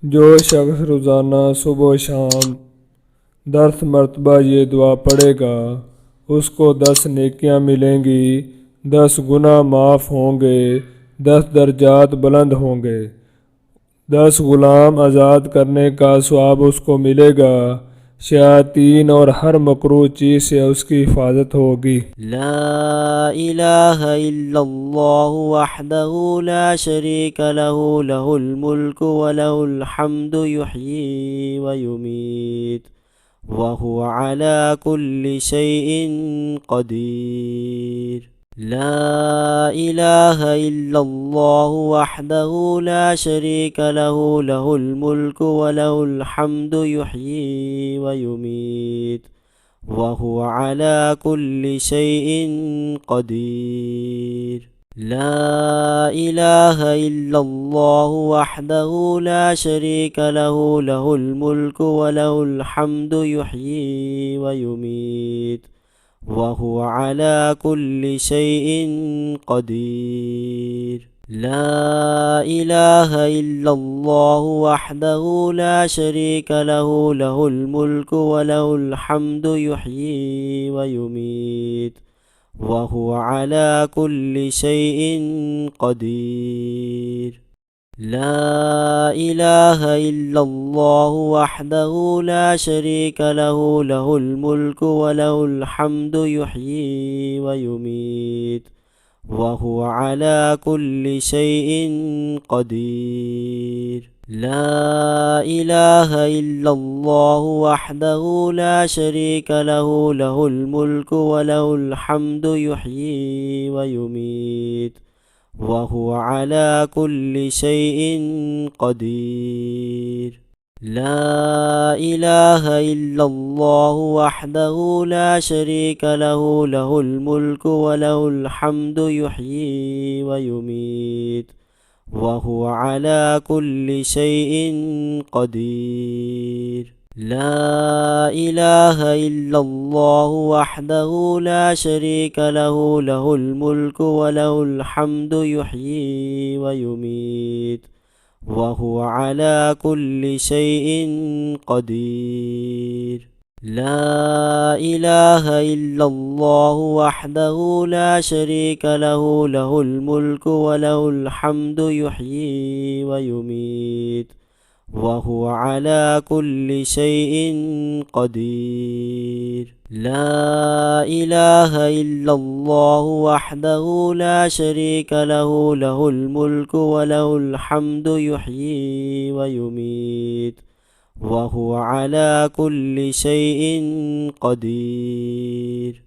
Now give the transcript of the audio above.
जो शख्स रोज़ाना सुबह शाम 10 मरतबा ये दुआ पढ़ेगा उसको 10 नेकियां मिलेंगी, 10 गुनाह माफ़ होंगे, 10 दर्जात बुलंद होंगे, 10 गुलाम आज़ाद करने का सवाब उसको मिलेगा। शयातीन और हर मकरूह चीज़ से उसकी हिफाजत होगी। لا إله إلا الله وحده لا شريك له له الملك وله الحمد يحيي ويميت وهو على كل شيء قدير. لا إله إلا الله وحده لا شريك له له الملك وله الحمد يحيي ويميت وهو على كل شيء قدير. لا إله إلا الله وحده لا شريك له له الملك وله الحمد يحيي ويميت وهو على كل شيء قدير. لا إله إلا الله وحده لا شريك له له الملك وله الحمد يحيي ويميت وهو على كل شيء قدير. لا إله إلا الله وحده لا شريك له له الملك وله الحمد يحيي ويميت وهو على كل شيء قدير. لا إله إلا الله وحده لا شريك له له الملك وله الحمد يحيي ويميت وهو على كل شيء قدير. لا إله إلا الله وحده لا شريك له له الملك وله الحمد يحيي ويميت وهو على كل شيء قدير. لا إله إلا الله وحده لا شريك له له الملك وله الحمد يحيي ويميت وهو على كل شيء قدير. لا إله إلا الله وحده لا شريك له له الملك وله الحمد يحيي ويميت وهو على كل شيء قدير. لا إله إلا الله وحده لا شريك له له الملك وله الحمد يحيي ويميت وهو على كل شيء قدير.